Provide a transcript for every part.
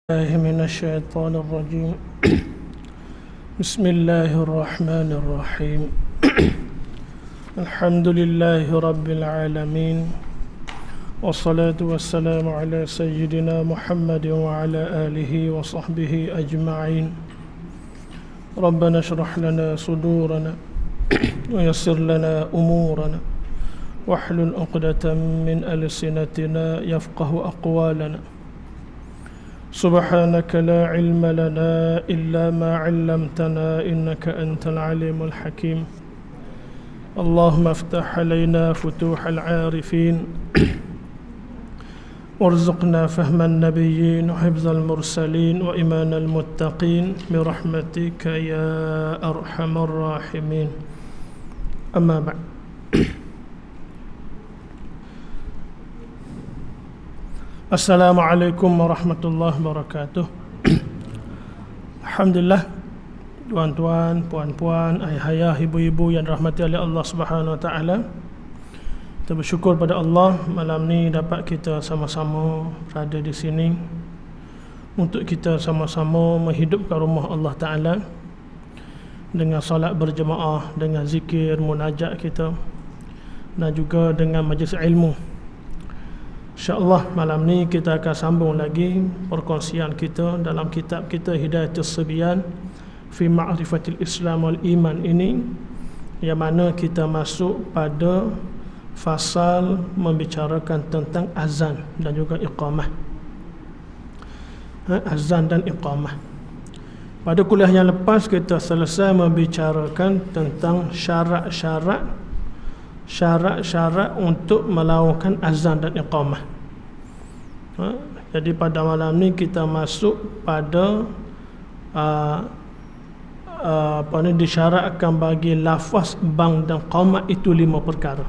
الله من الشيطان الرجيم بسم الله الرحمن الرحيم الحمد لله رب العالمين والصلاة والسلام على سيدنا محمد وعلى آله وصحبه أجمعين ربنا اشرح لنا صدورنا ويسر لنا أمورنا واحلل عقدة من ألسنتنا يفقه أقوالنا سبحانك لا علم لنا إلا ما علمتنا إنك أنت العليم الحكيم اللهم افتح علينا فتوح العارفين وارزقنا فهم النبيين وحفظ المرسلين وإيمان المتقين برحمتك يا أرحم الراحمين أما بعد. Assalamualaikum warahmatullahi wabarakatuh. Alhamdulillah, tuan-tuan, puan-puan, ayah-ayah, ibu-ibu yang dirahmati oleh Allah Subhanahu wa taala. Kita bersyukur pada Allah malam ni dapat kita sama-sama berada di sini untuk kita sama-sama menghidupkan rumah Allah Taala dengan solat berjemaah, dengan zikir, munajat kita dan juga dengan majlis ilmu. InsyaAllah malam ni kita akan sambung lagi perkongsian kita dalam kitab kita Hidayatus Sibyan fi Ma'rifatil Islam wal Iman ini, yang mana kita masuk pada fasal membicarakan tentang azan dan juga iqamah. Azan dan iqamah. Pada kuliah yang lepas kita selesai membicarakan tentang syarat-syarat untuk melakukan azan dan iqamah. Jadi pada malam ni kita masuk pada disyaratkan bagi lafaz bang dan qamat itu 5 perkara.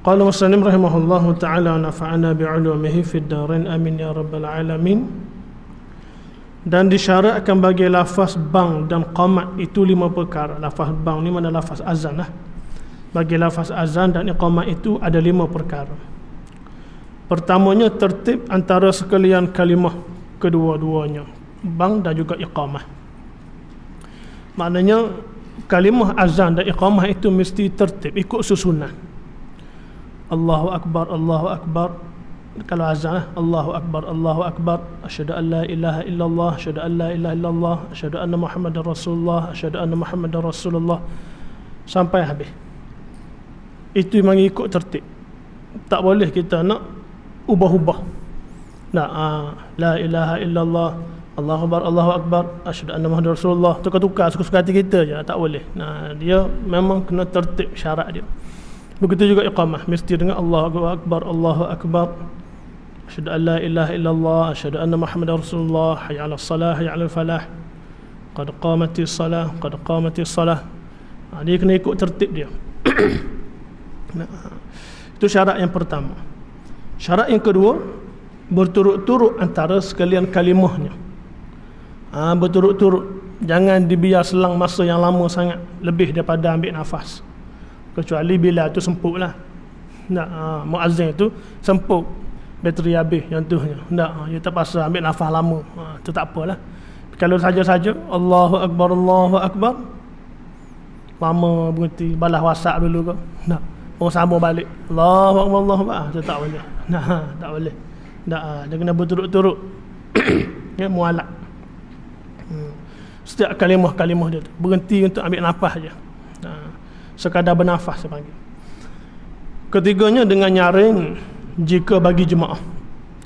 Qala muslim rahimahullahu ta'ala nafa'ana bi'ulumihi fid darain amin ya rabbal alamin. Dan disyaratkan bagi lafaz bang dan qamat itu 5 perkara. Lafaz bang ni mana lafaz azan lah. Bagi lafaz azan dan iqamah itu ada 5 perkara. Pertamanya tertib antara sekalian kalimah kedua-duanya, bang dan juga iqamah. Maknanya kalimah azan dan iqamah itu mesti tertib, ikut susunan. Allahu akbar, Allahu akbar. Kalau azan, Allahu akbar, Allahu akbar, asyhadu an la ilaha illallah, asyhadu an la ilaha illallah, asyhadu anna Muhammadar Rasulullah, asyhadu anna Muhammadar Rasulullah, sampai habis. Itu memang ikut tertib. Tak boleh kita nak ubah-ubah. Nak la ilaha illallah, Allahu akbar, Allahu akbar, asyhadu anna Muhammadar Rasulullah, tukar-tukar suka-suka hati kita je, tak boleh. Dia memang kena tertib syarat dia. Begitu juga iqamah, mesti dengan Allahu akbar, Allahu akbar, asyhadu an la ilaha illallah, asyhadu anna Muhammadar Rasulullah, hayya 'alas salah, hayya 'alal falah, qad qamatis salah, qad qamatis salah. Dia kena ikut tertib dia. Itu syarat yang pertama. Syarat yang kedua, berturut-turut antara sekalian kalimahnya. Berturut-turut, jangan dibiar selang masa yang lama sangat, lebih daripada ambil nafas. Kecuali bila tu semput lah. Muazzin itu semput, bateri habis contohnya. Dia terpaksa ambil nafas lama. Itu tak apalah. Kalau saja-saja Allahu akbar, Allahu akbar, lama berhenti, balas WhatsApp dulu ke. Orang sambung balik. Allahu akbar, Allahu akbar. Itu tak boleh. Tak boleh. Dia kena berturut-turut. Ya, mualak. Setiap kalimah-kalimah dia tu berhenti untuk ambil nafas je. Sekadar bernafas saya panggil. Ketiganya dengan nyaring jika bagi jemaah.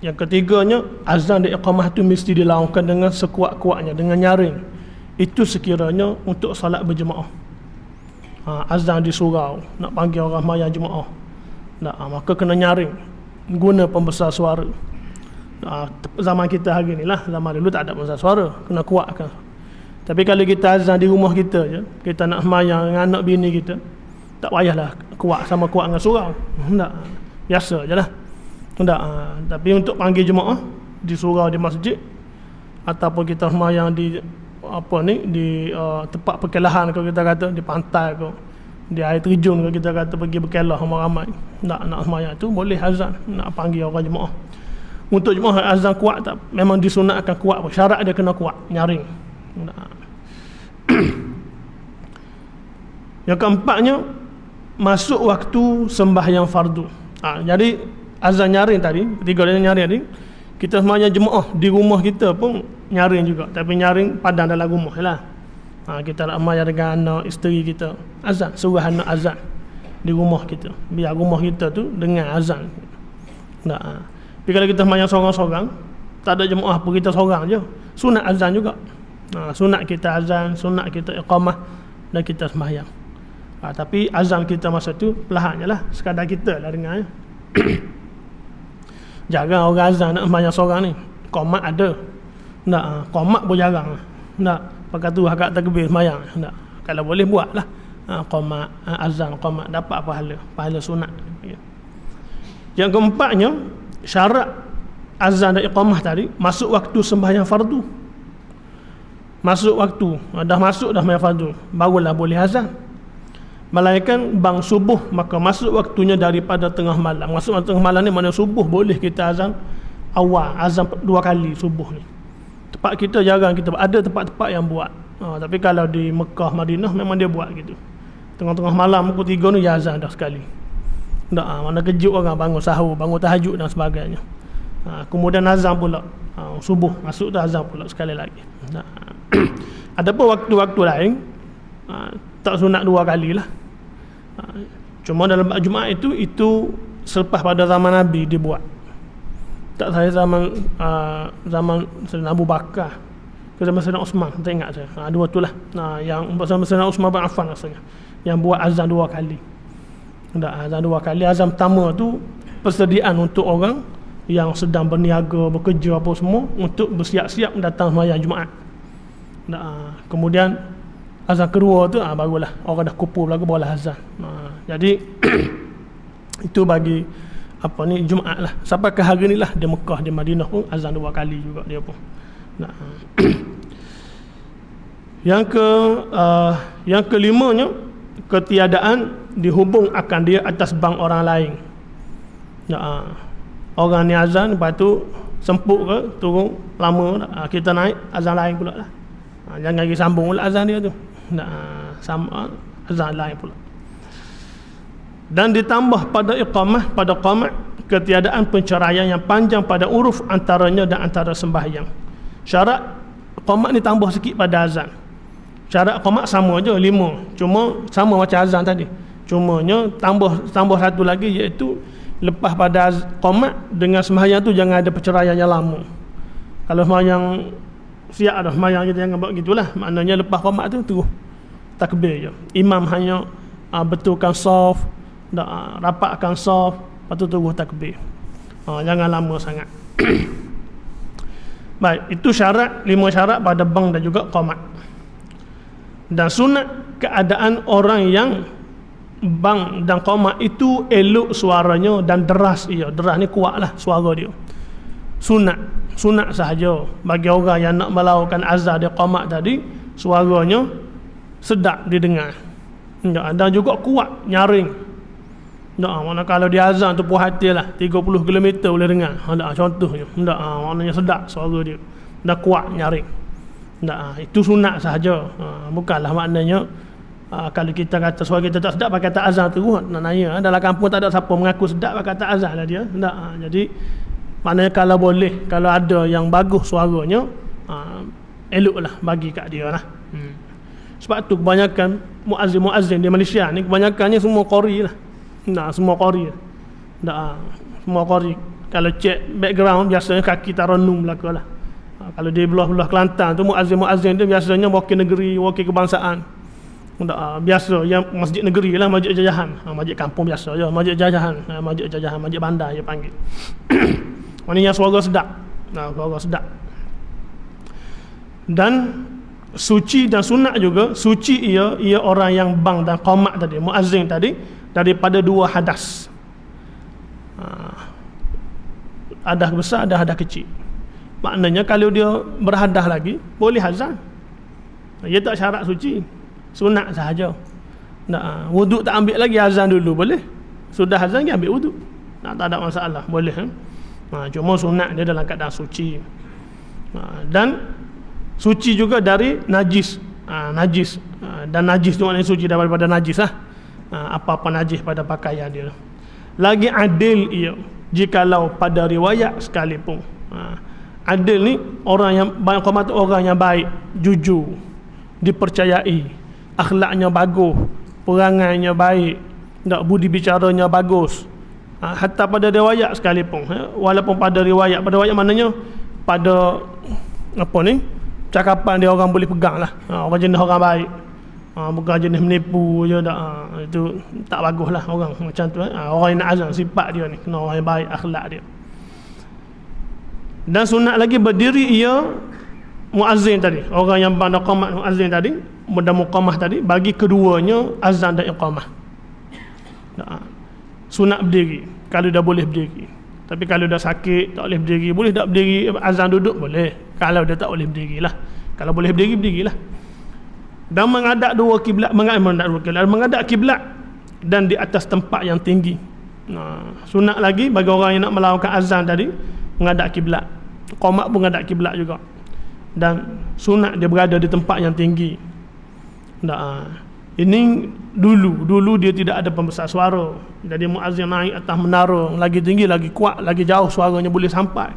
Yang ketiganya, azan dan iqamah itu mesti dilakukan dengan sekuat-kuatnya, dengan nyaring. Itu sekiranya untuk salat berjemaah. Azan di surau, nak panggil orang mayang jemaah, maka kena nyaring, guna pembesar suara. Zaman kita hari ni lah, zaman dulu tak ada pembesar suara, kena kuatkan. Tapi kalau kita azan di rumah kita je, kita nak semayang dengan anak bini kita, tak payahlah kuat sama kuat dengan surau. Biasa je lah. Tapi untuk panggil jemaah di surau, di masjid, ataupun kita semayang di di tempat perkelahan, kalau kita kata di pantai ke, di air terjun, kalau kita kata pergi berkelah ramai-ramai, nak semayang tu boleh azan, nak panggil orang jemaah. Untuk jemaah azan kuat tak, memang disunatkan kuat pun. Syarat dia kena kuat, nyaring. Yang keempatnya, masuk waktu sembahyang fardu. Jadi azan nyaring tadi, ketiga dia nyaring tadi, kita semuanya jemaah di rumah kita pun nyaring juga, tapi nyaring padang dalam rumah lah. Kita nak sembahyang dengan anak isteri kita, azan, suruh anak azan di rumah kita, biar rumah kita tu dengan azan. Tapi kalau kita sembahyang seorang-seorang, tak ada jemaah pun, kita seorang je, sunat azan juga. Sunat kita azan, sunat kita iqamah, dan kita sembahyang. Tapi azan kita masa tu perlahan je lah, sekadar kita lah dengar. Jarang orang azan nak sembahyang seorang ni. Qomat ada, qomat pun jarang. Pakai tu agak takbir sembahyang. Kalau boleh buat lah, qomat, azan, qomat, dapat pahala sunat. Yang keempatnya, syarat azan dan iqamah tadi, masuk waktu sembahyang fardu. Masuk waktu, dah masuk dah sembahyang fardu, barulah boleh azan. Melainkan bang subuh, maka masuk waktunya daripada tengah malam. Masuk tengah malam ni mana subuh boleh kita azan awal, azan 2 kali subuh ni. Tempat kita jarang kita buat. Ada tempat-tempat yang buat, tapi kalau di Mekah, Madinah memang dia buat gitu. Tengah-tengah malam pukul 3 ni dia azan dah sekali. Mana kejut orang bangun sahur, bangun tahajud dan sebagainya. Kemudian azan pula, subuh masuk dah azan pula sekali lagi. Adapun waktu-waktu lain, tak sunat 2 kali lah. Cuma dalam Jumaat itu selepas pada zaman Nabi dibuat. Tak saya zaman Sayyidina Abu Bakar ke zaman Sayyidina Osman, tak ingat saya. Dua tu lah. Yang zaman Sayyidina Osman bin Affan rasanya, yang buat azan 2 kali. Azan 2 kali. Azan pertama tu persediaan untuk orang yang sedang berniaga, bekerja apa semua, untuk bersiap-siap datang sembahyang Jumaat. Kemudian azan kedua tu barulah orang dah kumpul lagi barulah azan. Jadi itu bagi Jumaat lah. Sampai ke hari ni lah di Mekah, di Madinah pun azan 2 kali juga dia pun. Yang kelimanya, ketiadaan dihubung akan dia atas bank orang lain. Orang ni azan, lepas tu semput ke turun lama, kita naik azan lain pula lah. Jangan lagi sambung pula azan dia tu, sama azan lain pula. Dan ditambah pada iqamah, pada qamat, ketiadaan penceraian yang panjang pada uruf antaranya dan antara sembahyang. Syarat qamat ni tambah sikit pada azan. Syarat qamat sama je 5, cuma sama macam azan tadi, cumanya tambah satu lagi, iaitu lepas pada qamat dengan sembahyang tu jangan ada perceraian yang lama. Kalau sembahyang siap dah, sembahyang kita jangan buat gitulah. Maknanya lepas qamat tu terus takbir je. Imam hanya betulkan saf, rapatkan saf, lepas tu terus takbir. Jangan lama sangat. Baik, itu syarat, 5 syarat pada bang dan juga qamat. Dan sunat keadaan orang yang bang dan qamat itu elok suaranya dan deras ia. Deras ni kuat lah suara dia. Sunat sahaja bagi orang yang nak melakukan azan di qamat tadi, suaranya sedap didengar. Dan juga kuat, nyaring. Mana kalau dia azan tu puas hati lah, 30 km boleh dengar. Contohnya. Maknanya sedap suara dia. Dah kuat, nyaring. Itu sunat sahaja. Bukanlah maknanya kalau kita kata suara kita tak sedap pakai tak azan terus nak nanya. Dalam kampung tak ada siapa mengaku sedap pakai tak azan lah dia. Jadi maknanya kalau boleh, kalau ada yang bagus suaranya, eloklah bagi kat dia lah. Sebab tu kebanyakan muazzin di Malaysia ni kebanyakannya semua qori lah. Semua qori. Semua qori. Kalau cek background biasanya kaki taranum belaka lah. Kalau di belah-belah Kelantan tu muazzin tu biasanya wakil negeri, wakil kebangsaan. Biasa yang masjid negeri lah, masjid jajahan. Masjid kampung biasa je, masjid jajahan, masjid bandar dia panggil. Maknanya suara sedap. Suara sedap. Dan suci dan sunat juga. Suci ia orang yang bang dan qamat tadi, muazzin tadi, daripada 2 hadas. Hadas besar dan hadas kecil. Maknanya kalau dia berhadas lagi boleh azan. Dia tak syarat suci, sunat sahaja. Wuduk tak ambil lagi, azan dulu boleh. Sudah azan dia ambil wuduk. Tak ada masalah, boleh. Cuma sunat dia dalam keadaan suci. Dan suci juga dari najis. Najis. Dan najis tu maknanya suci daripada najis lah. Apa-apa najis pada pakaian dia. Lagi adil ia jikalau pada riwayat sekalipun. Adil ni orang yang qamat, orang yang baik, jujur, dipercayai, akhlaknya bagus, perangainya baik, budi bicaranya bagus. Hatta pada riwayat sekalipun, walaupun pada riwayat maknanya pada apa ni, cakapan dia orang boleh pegang lah. Orang jenis orang baik, bukan jenis menipu je dak. Itu tak bagus lah orang macam tu. Orang yang nak azan sifat dia ni kena orang yang baik, akhlak dia. Dan sunat lagi berdiri ia muazzin tadi, orang yang pada qamat muazzin tadi dan muqamah tadi, bagi keduanya azan dan iqamah. Sunat berdiri kalau dah boleh berdiri. Tapi kalau dah sakit tak boleh berdiri, boleh tak berdiri azan duduk? Boleh. Kalau dah tak boleh berdirilah. Kalau boleh berdiri, berdirilah. Dan menghadap dua kiblat, menghadap kiblat dan di atas tempat yang tinggi. Sunat lagi bagi orang yang nak melakukan azan tadi menghadap kiblat. Qamat pun menghadap kiblat juga. Dan sunat dia berada di tempat yang tinggi. Ini dulu dia tidak ada pembesar suara. Jadi muazzin naik atas menara, lagi tinggi, lagi kuat, lagi jauh suaranya boleh sampai.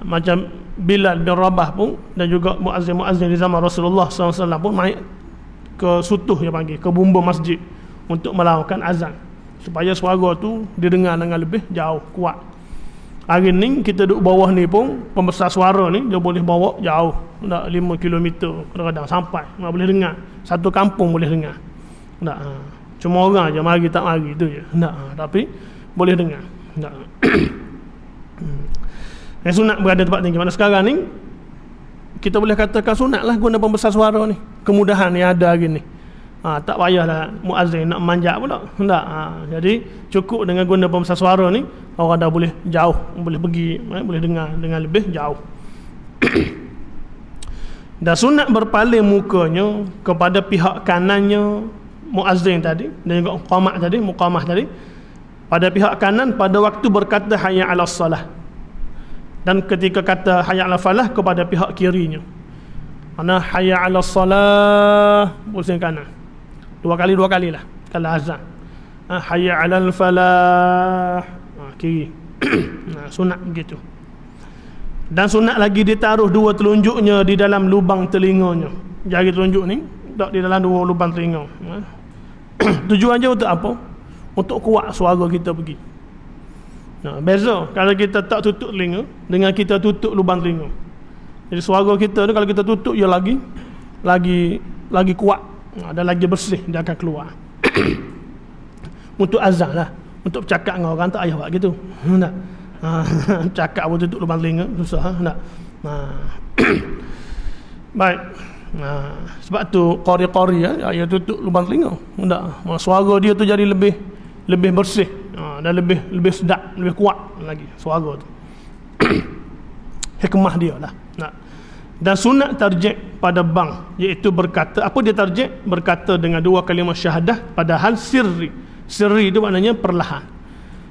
Macam Bilal bin Rabah pun, dan juga muazzin-muazzin di zaman Rasulullah SAW pun naik ke sutuh dia panggil, ke bumbung masjid untuk melakukan azan, supaya suara tu didengar dengan lebih jauh, kuat. Hari ni kita duduk bawah ni pun, pembesar suara ni dia boleh bawa jauh, 5 km kadang-kadang sampai, tak boleh dengar. Satu kampung boleh dengar. Cuma orang je mari tak mari tu je. Tapi boleh dengar. Yang sunat berada tempat tinggi. Mana sekarang ni kita boleh katakan sunat lah guna pembesar suara ni. Kemudahan yang ada hari ni. Tak payahlah muazzin nak manjat pula. Jadi cukup dengan guna pembesar suara ni, orang dah boleh jauh, boleh pergi, boleh dengar dengan lebih jauh. Dan sunat berpaling mukanya kepada pihak kanannya muazzin tadi, dan juga muqamah tadi, pada pihak kanan pada waktu berkata hayya 'alas salah, dan ketika kata hayya 'alal falah kepada pihak kirinya. Mana hayya 'alas salah pusing kanan. Dua kali lah kalau azan. Hayya 'alal falah kiri. Sunat begitu. Dan sunat lagi ditaruh dua telunjuknya di dalam lubang telinganya. Jari telunjuk ni tak di dalam dua lubang telinga. Tujuannya untuk apa? Untuk kuat suara kita pergi. Beza kalau kita tak tutup telinga dengan kita tutup lubang telinga. Jadi suara kita tu kalau kita tutup ia lagi kuat, dan lagi bersih, dia akan keluar. Untuk azan lah, untuk bercakap dengan orang tak payah buat gitu. Cakap pun tutup lubang telinga susah. Baik. Sebab tu qari-qari ya tutup lubang telinga. Suara dia tu jadi lebih bersih, dan lebih sedap, lebih kuat lagi suara tu. Hikmah dia lah. Dan sunat tarjih pada bang, iaitu berkata, apa dia tarjih? Berkata dengan dua kalimah syahadah padahal sirri. Sirri itu maknanya perlahan.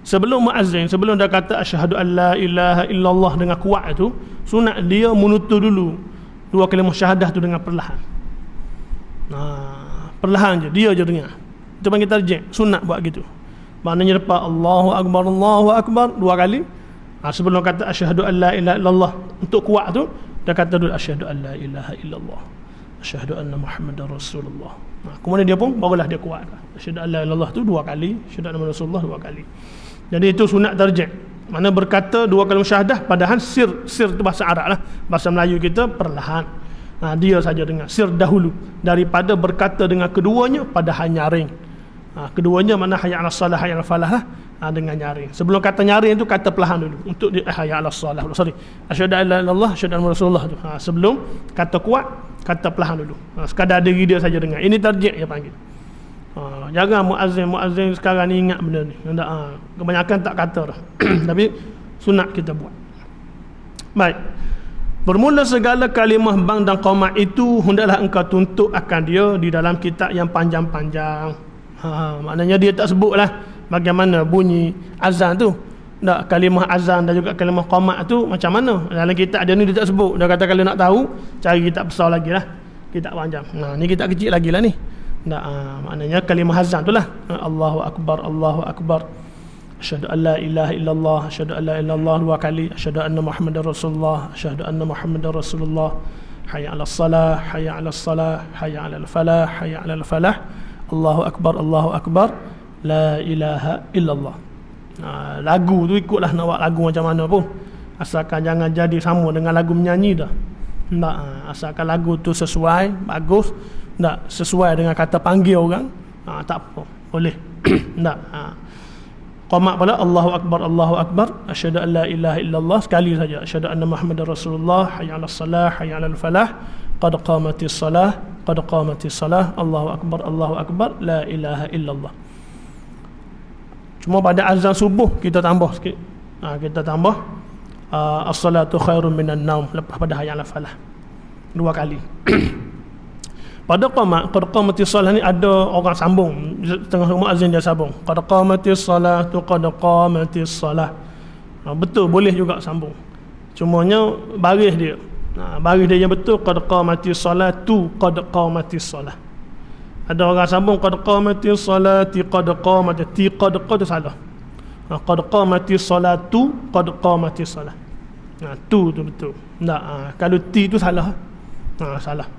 Sebelum muazzin, sebelum dia kata asyhadu an la ilaha illallah dengan kuat itu, sunat dia menutur dulu dua kalimah syahadah tu dengan perlahan. Perlahan je, dia je dengar. Itu panggil tarjih. Sunat buat gitu. Maknanya lepas Allahu akbar dua kali. Sebelum kata asyhadu an la ilaha illallah, untuk kuat tu dia kata dulu asyhadu an la ilaha illallah, asyhadu anna muhammadar rasulullah. Kemudian dia pun barulah dia kuat. Asyhadu an la ilaha illallah tu dua kali, asyhadu anna rasulullah dua kali. Jadi itu sunat tarjih. Mana berkata dua kalimah syahadah padahal sir tu bahasa Arab lah. Bahasa Melayu kita perlahan. Dia saja dengar sir dahulu daripada berkata dengan keduanya padahal nyaring. Keduanya mana hayya 'alas salah, hayya 'alal falah lah, dengan nyaring. Sebelum kata nyaring itu kata perlahan dulu untuk hayya 'alas salah. Asyhadu an la ilaha illallah, asyhadu anna rasulullah tu. Sebelum kata kuat, kata perlahan dulu. Sekadar diri dia saja dengar. Ini tarjih dia panggil. Jangan muazzin sekarang ni ingat benda ni. Kebanyakan tak kata dah. Tapi sunat kita buat. Baik. Bermula segala kalimah bang dan qamat itu hendaklah engkau tuntut akan dia di dalam kitab yang panjang-panjang. Maknanya dia tak sebutlah bagaimana bunyi azan tu. tak kalimah azan dan juga kalimah qamat tu macam mana. Dalam kitab dia ni dia tak sebut. Dia kata kalau nak tahu cari kitab besar lagi lah, kitab panjang. Ni kitab kecil lagi lah ni. Tak, maknanya kalimah azan tu lah, Allahu akbar, Allahu akbar, asyhadu an la ilaha illallah, asyhadu an la ilaha illallah 2 kali, asyhadu anna muhammadar rasulullah, asyhadu anna muhammadar rasulullah, hayya 'alas salah, hayya 'alas salah, hayya 'alal falah, hayya 'alal falah, Allahu akbar, Allahu akbar, la ilaha illallah. Lagu tu ikutlah nak buat lagu macam mana pun, asalkan jangan jadi sama dengan lagu menyanyi dah. Tak, asalkan lagu tu sesuai, bagus, tak sesuai dengan kata panggil orang, tak apa, boleh. Tak. Qamat pula Allahu akbar, Allahu akbar, asyhadu an la ilaha illallah sekali saja, asyhadu anna muhammadar rasulullah, hayya 'alas salah, hayya 'alal falah, qad qamatis salah, qad qamatis salah, Allahu akbar, Allahu akbar, la ilaha illallah. Cuma pada azan subuh kita tambah sikit. Kita tambah as-salatu khairun minan naum lepas pada hayya 'alal falah 2 kali. Pada qamat, qad qamatis salah ni ada orang sambung, tengah muazzin dia sambung, qad qamatis salatu, qad qamatis salah. Betul, boleh juga sambung. Cumanya baris dia. Baris dia yang betul, qad qamatis salatu, qad qamatis salah. Ada orang sambung qad qamatis salati, qad qamatis, ti qad tu salah. Qad qamatis salatu, qad qamatis salah. Tu betul. Tak, kalau ti tu salah. Salah.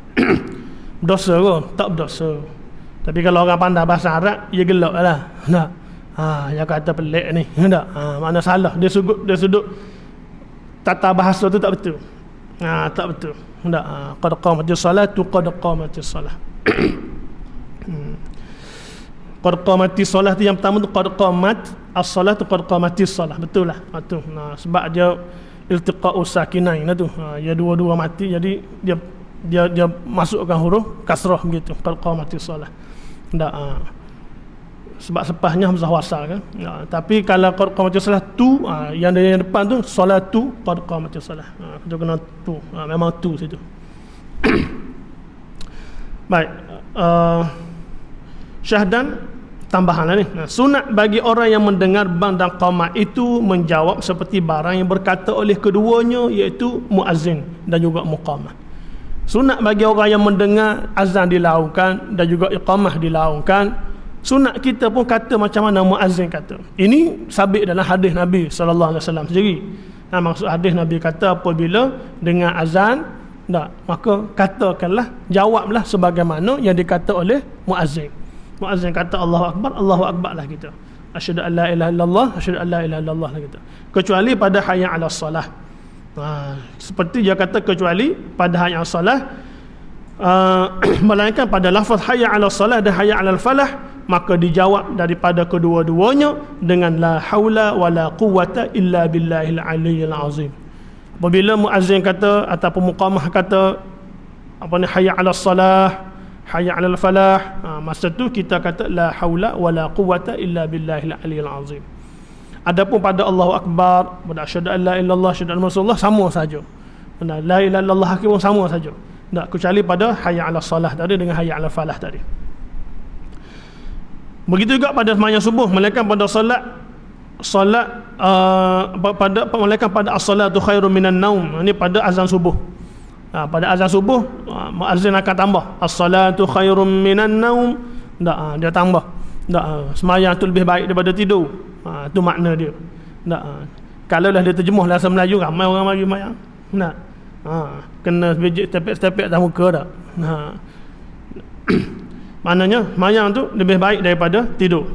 Berdosa ke? Tak berdosa. Tapi kalau orang pandai bahasa Arab, dia gelak lah. Tak. Yang kata pelik ni. Tak. Mana salah. Dia sudut tata bahasa tu tak betul. Tak betul. Tak. Qad qamatis salatu, qad qamatis salah. Qad qamatis salah tu yang pertama tu, qad qamat as-salatu, qad qamatis salah. Betul lah. Tu. Sebab dia iltiqa'us sakinain lah tu. Dia dua-dua mati, jadi dia masukkan huruf kasrah begitu, qad qamatis salah. Tak, sebab sepahnya hamzah wasal kan. Tapi kalau qad qamatis salah tu, yang dari yang depan tu salatu qad qamatis salah. Kita kena tu. Memang tu situ. Baik. Syahdan tambahan lah ni. Sunat bagi orang yang mendengar bang dan qamat itu menjawab seperti barang yang berkata oleh keduanya, iaitu muazzin dan juga muqamah. Sunat bagi orang yang mendengar azan dilaungkan dan juga iqamah dilaungkan, sunat kita pun kata macam mana muazzin kata. Ini sabit dalam hadis Nabi sallallahu alaihi wasallam sendiri. Maksud hadis Nabi kata apabila dengar azan, maka katakanlah, jawablah sebagaimana yang dikata oleh muazzin. Muazzin kata Allahu akbar lah kita. Asyhadu an la ilaha illallah, asyhadu an la ilaha illallah lah kita. Kecuali pada hayya 'alas salah. Seperti dia kata kecuali pada hayya 'alas salah, melainkan pada lafaz hayya 'alas salah dan hayya 'alal falah, maka dijawab daripada kedua-duanya dengan la haula wala quwwata illa billahil aliyyil azim. Apabila muazzin kata ataupun muqamah kata hayya 'alas salah, hayya 'alal falah, masa tu kita kata la haula wala quwwata illa billahil aliyyil azim. Adapun pada Allahu akbar, pada asyhadu an la ilaha illallah, asyhadu anna rasulullah, sama saja. La ilaha illallah pun sama saja. Tak, kecuali pada hayya 'alas salah tadi dengan hayya 'alal falah tadi. Begitu juga pada sembahyang subuh, melainkan pada melainkan pada as-salatu khairun minan naum. Ini pada azan subuh. Pada azan subuh, muazzin akan tambah as-salatu khairun minan naum. Dia tambah. Sembahyang tu lebih baik daripada tidur. Tu makna dia. Kalau dah dia terjemuh bahasa Melayu, ramai orang mari sembahyang. Kena sebijik tepek-tepek atas muka dah. Maknanya sembahyang tu lebih baik daripada tidur.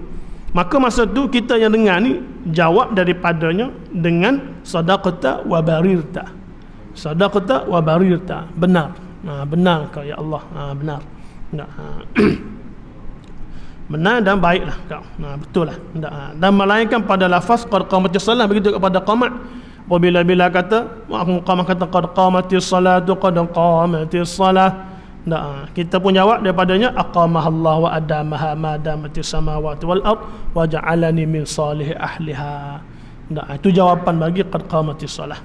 Maka masa tu kita yang dengar ni jawab daripadanya dengan sadaqata wa barirta. Sadaqata wa barirta. Benar. Benar kau ya Allah. Benar. Benar dan baiklah kau. Betul lah. Dan melainkan pada lafaz qad qamatis salah, begitu kepada qamat. Bila kata muqamah kata qad qamatis salatu, qad qamatis salah. Kita pun jawab daripadanya aqamahallah wa adamaha ma damatis samawati wal ard wa ja'alani min salih ahliha. Itu jawapan bagi qad qamatis salah.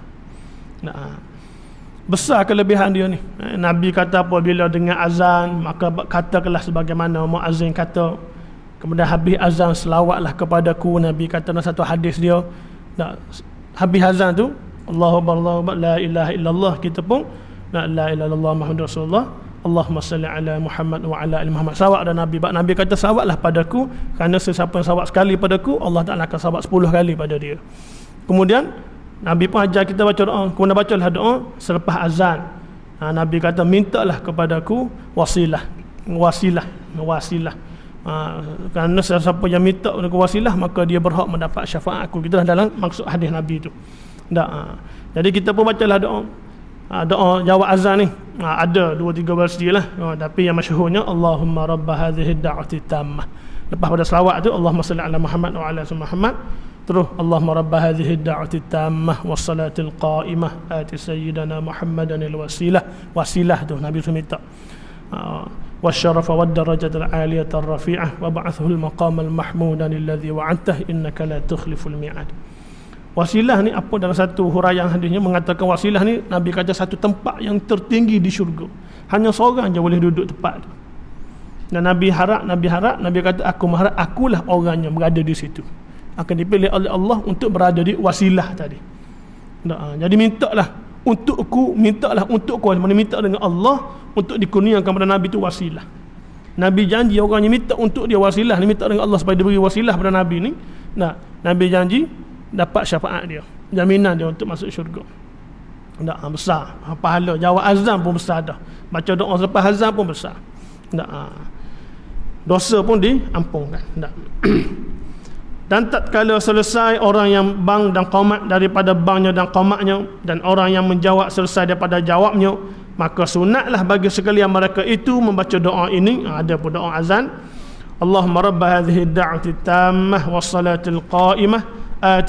Besar kelebihan dia ni. Nabi kata apabila dengar azan, maka katakanlah sebagaimana muazzin kata. Kemudian habis azan, selawatlah kepadaku. Nabi kata dalam satu hadis dia, Tak, habis azan tu Allahu Akbar, Allahu Akbar, la ilaha illallah, kita pun la ilaha illallah Muhammadur Rasulullah, Allahumma salli ala Muhammad wa ala ali Muhammad. Sawak dan Nabi. Nabi kata sawaklah padaku, kerana sesiapa yang sawak sekali padaku, Allah Ta'ala akan sawak 10 kali pada dia. Kemudian Nabi pun ajar kita baca doa. Kemudian bacalah doa selepas azan. Nabi kata mintalah kepadaku wasilah. Kerana sesiapa yang minta wasilah, maka dia berhak mendapat syafaat aku. Kita dalam maksud hadis Nabi tu. Jadi kita pun bacalah doa. Doa jawab azan ni ada 2-3 versi lah, tapi yang masyhurnya Allahumma rabb hadhihi ad-da'wati tammah. Lepas pada selawat tu Allahumma salli ala Muhammad wa ala ali Muhammad, terus Allahumma rabb hadhihi ad-da'wati tammah was salatil qa'imah ati sayyidina Muhammadan al-wasilah. Wasilah tu Nabi tu minta wasyarafa wad darajatal aliyatar rafi'ah wa ba'athu al-maqamal mahmudan alladhi wa'adtahu innaka la tukhliful mi'ad. Wasilah ni apa, dalam satu huraian hadisnya mengatakan wasilah ni Nabi kata satu tempat yang tertinggi di syurga. Hanya seorang je boleh duduk tempat tu. Dan Nabi kata aku mengharap akulah orang yang berada di situ. Akan dipilih oleh Allah untuk berada di wasilah tadi. Jadi mintalah untukku, mana minta dengan Allah untuk dikurniakan kepada Nabi tu wasilah. Nabi janji orang yang minta untuk dia wasilah ni, minta dengan Allah supaya diberi wasilah pada Nabi ni. Nabi janji dapat syafaat dia, jaminan dia untuk masuk syurga. Besar pahala. Jawab azan pun besar dah. Baca doa selepas azan pun besar. Dosa pun diampunkan. Dan tatkala selesai orang yang bang dan qamat daripada bangnya dan qamatnya, dan orang yang menjawab selesai daripada jawabnya, maka sunatlah bagi sekalian mereka itu membaca doa ini. Ada pun doa azan. Allahumma rabb hadhihi ad-da'wati tammah was salatil qa'imah آتِ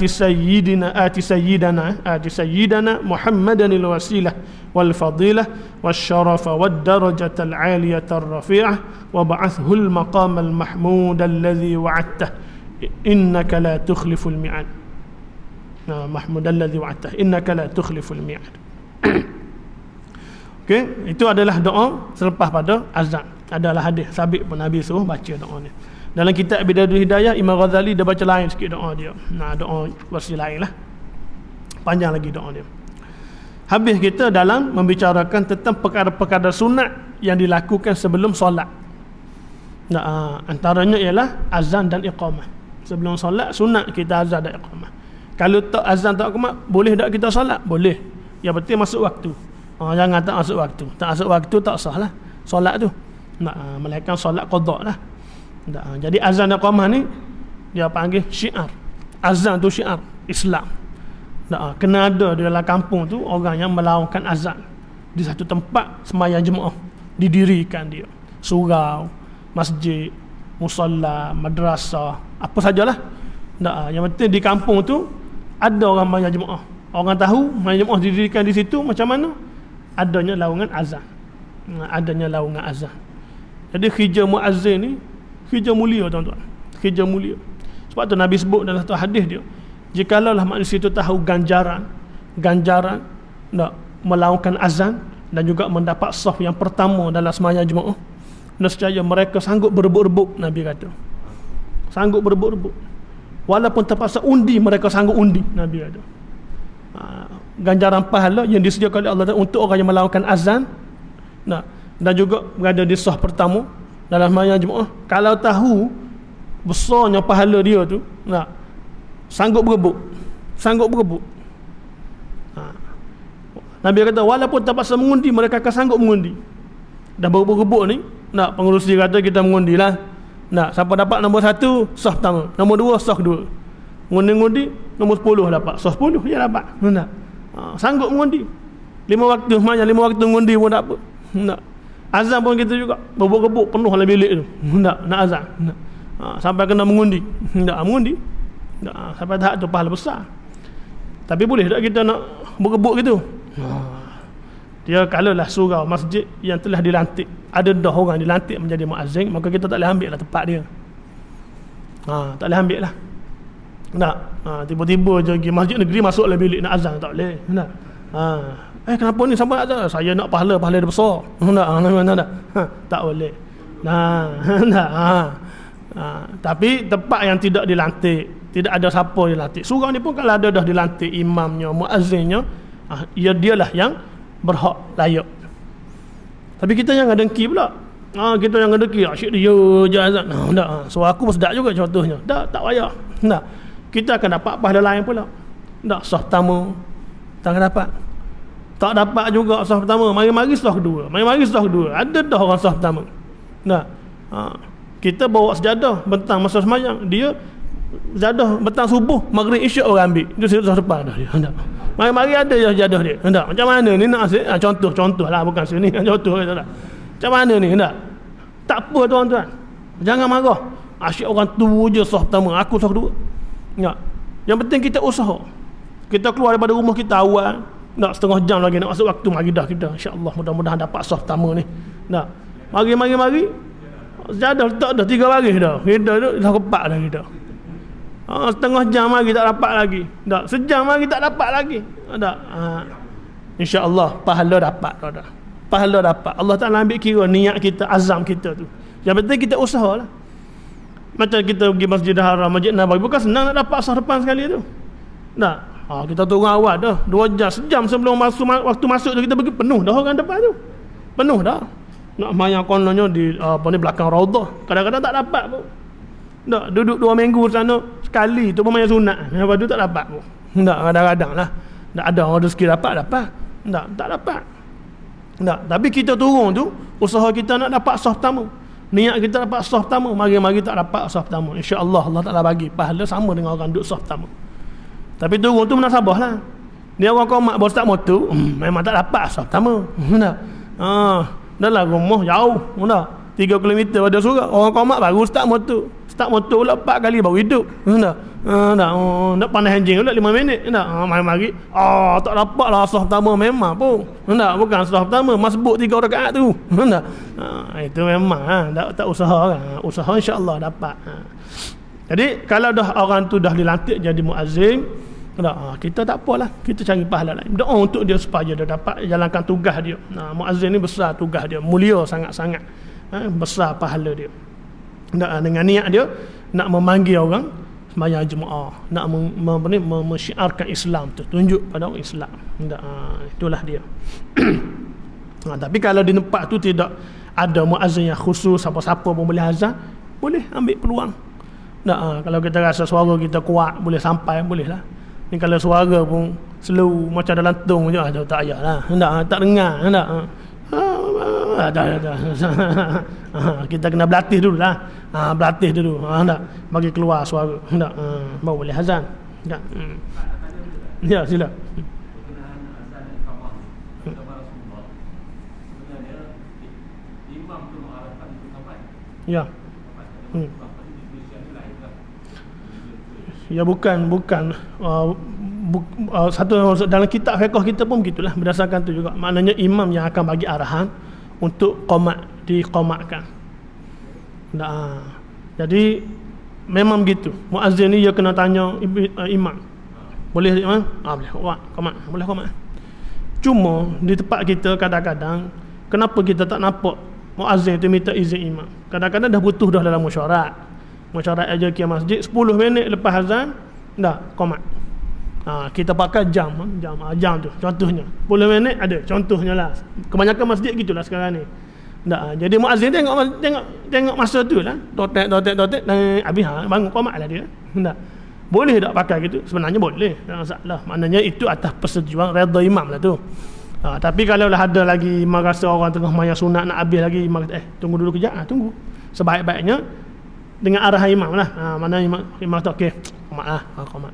سيدنا محمدا الوسيلة والفضيلة والشرف والدرجة العالية الرفيعة وبعثه المقام المحمود الذي وعدته إنك لا تخلف الميعاد. محمود الذي وعدته إنك لا تخلف الميعاد. Okey, itu adalah doa selepas pada azan. Adalah hadis sabit pun Nabi suruh baca doa ni. Dalam kitab Bidayahul Hidayah, Imam Ghazali dia baca lain sikit doa dia. Doa versi lain lah. Panjang lagi doa dia. Habis kita dalam membicarakan tentang perkara-perkara sunat yang dilakukan sebelum solat. Antaranya ialah azan dan iqamah. Sebelum solat sunat kita azan dan iqamah. Kalau tak azan tak iqamah, boleh tak kita solat? Boleh. Yang penting masuk waktu. Jangan tak masuk waktu. Tak masuk waktu tak sah lah solat tu. Melainkan solat qada lah. Jadi azan dan iqamah ni dia panggil syiar. Azan tu syiar Islam. Kena ada di dalam kampung tu orang yang melaungkan azan di satu tempat sembahyang jemaah, didirikan dia surau, masjid, musalla, madrasah, apa sajalah. Yang penting di kampung tu ada orang sembahyang jemaah. Orang tahu sembahyang jemaah didirikan di situ macam mana? Adanya laungan azan. Jadi khija muazzin ni khija mulia, tuan-tuan. Khija mulia. Sebab tu Nabi sebut dalam satu hadis dia, jikalau manusia itu tahu ganjaran melaungkan azan dan juga mendapat saf yang pertama dalam sembahyang jemaah, nescaya mereka sanggup berebut-rebut. Nabi kata sanggup berebut-rebut, walaupun terpaksa undi, mereka sanggup undi. Nabi kata ganjaran pahala yang disediakan oleh Allah untuk orang yang melaungkan azan dan juga berada di saf pertama dalam sembahyang jemaah. Kalau tahu besarnya pahala dia tu, sanggup berebut. Nabi kata walaupun terpaksa mengundi, mereka akan sanggup mengundi. Dah berebut-rebut ni, pengurusi kata kita mengundilah. Siapa dapat nombor 1 sah pertama, nombor 2 sah kedua. Ngundi-ngundi nombor 10 dapat, sah 10 dia dapat. Sanggup mengundi. 5 waktu sembahyang, 5 waktu mengundi pun tak apa. Azan pun kita juga berebut-rebut penuh dalam bilik tu. Nak azan. Sampai kena mengundi. Mengundi. Sampai tahap tu pahala besar. Tapi boleh tak kita nak berebut gitu? Dia kalaulah surau masjid yang telah dilantik, ada dah orang dilantik menjadi muazzin, maka kita tak boleh ambil lah tempat dia. Tak boleh ambil lah. Tiba-tiba je pergi masjid negeri, masuk dalam bilik nak azan, tak boleh. Kenapa ni sampai azan? Saya nak pahala dia besar. Tak boleh. Tapi tempat yang tidak dilantik, Tidak ada siapa yang dilantik. Surau ni pun kalau ada dah dilantik imamnya, muazzinnya, dialah yang berhak layak. Tapi kita jangan dengki pula. Kita jangan dengki, asyik dia je azan. Tak. So aku pun sedap juga contohnya. Tak payah. Tak. Kita akan dapat pahala lain pula. Tak, sah pertama tak akan dapat. Tak dapat juga sah pertama, mari-mari sah kedua. Mari-mari sah kedua. Ada dah orang sah pertama. Tak. Kita bawa sejadah bentang masa sembahyang, dia sejadah bentang subuh, maghrib, isyak orang ambil. Dia sah depan dah dia. Tak. Mari-mari ada je sejadah dia. Tak. Macam mana ni nak contoh-contohlah, bukan sini contoh kata tak. Macam mana ni tak? Tak apa tuan-tuan. Jangan marah. Asyik orang tu je sah pertama, aku sah kedua. Tak. Yang penting kita usaha. Kita keluar daripada rumah kita awal, nak setengah jam lagi nak masuk waktu mari dah kita. Insya-Allah mudah-mudahan dapat sah pertama ni. Tak. Mari. Sejadah letak dah 3 baris dah. Kita dah kepak dah kita. Setengah jam lagi tak dapat lagi. Tak. Sejam lagi tak dapat lagi. Tak. Insya-Allah pahala dapat dah. Pahala dapat. Allah Taala ambil kira niat kita, azam kita tu. Yang penting kita usahalah. Macam kita pergi Masjidil Haram, Masjid Nabawi, bukan senang nak dapat sah depan sekali tu. Tak. Kita turun awal dah 2 jam, sejam sebelum waktu masuk tu kita pergi, penuh dah orang depan tu. Penuh dah. Nak mayang kononnya di belakang raudhah. Kadang-kadang tak dapat pun. Tak, duduk 2 minggu sana sekali tu pun mayang sunat. Lepas tu tak dapat pun. Tak, kadang-kadang lah. Tak ada orang rezeki dapat. Tak dapat. Tak, tapi kita turun tu, usaha kita nak dapat sah pertama. Niat kita dapat sah pertama, mari-mari tak dapat sah pertama. Insya-Allah Allah Taala bagi pahala sama dengan orang duduk sah pertama. Tapi turun tu menasabahlah. Dia orang komat baru start motor, memang tak dapat sah pertama. Tak. Dalam rumah jauh, tak. 3 km pada surau. Orang komat baru start motor. Start motor pula 4 kali baru hidup. Tak. Nak panas enjin pula 5 minit. Tak. Mari-mari. Tak dapat lah sah pertama memang pun. Tak. Bukan sah pertama, masbuk 3 rakaat tu. Tak. Itu memang tak usaha kan. Usaha insya-Allah dapat. Jadi kalau dah orang tu dah dilantik jadi muazzin, kita tak apalah, kita cari pahala lain. Doa untuk dia supaya dia dapat jalankan tugas dia. Muazzin ni besar tugas dia, mulia sangat-sangat. Besar pahala dia. Dengan niat dia nak memanggil orang sembahyang jemaah, nak mensyiarkan Islam tu, tunjuk pada orang Islam. Itulah dia. Tapi kalau di tempat tu tidak ada muazzin yang khusus, siapa-siapa pun boleh azan, boleh ambil peluang. Kalau kita rasa suara kita kuat, boleh sampai, boleh lah. Ni kalau suara pun slow macam dalam tong je, tak payahlah. Tak dengar. Kita kena berlatih dulu lah. Berlatih dulu. Bagi keluar suara. Baru boleh azan. Ya, sila. Ya. Ya, bukan satu dalam kitab fiqh kita pun begitulah, berdasarkan tu juga. Maknanya imam yang akan bagi arahan untuk qomat, diqomatkan. Jadi memang begitu. Muazzin ni dia kena tanya imam. Boleh imam? Boleh qomat. Boleh qomat. Cuma di tempat kita kadang-kadang kenapa kita tak nampak muazzin tu minta izin imam? Kadang-kadang dah butuh dah dalam mesyuarat. Mesyuarat aja ke masjid 10 minit lepas azan dah qomat. Kita pakai jam tu contohnya. 10 minit ada contohnya lah. Kebanyakan masjid gitulah sekarang ni. Jadi muazzin tengok masa tu lah. Dotek dan habis bangun qomatlah dia. Boleh tak pakai gitu? Sebenarnya boleh. Tak masalah. Maknanya itu atas persetujuan redha imam lah tu. Tapi kalau lah ada lagi imam rasa orang tengah mayang sunat nak habis lagi, imam kata tunggu dulu kejap. Tunggu. Sebaik-baiknya dengan arahan imam lah. Mana imam tu okey, qomat lah, qomat.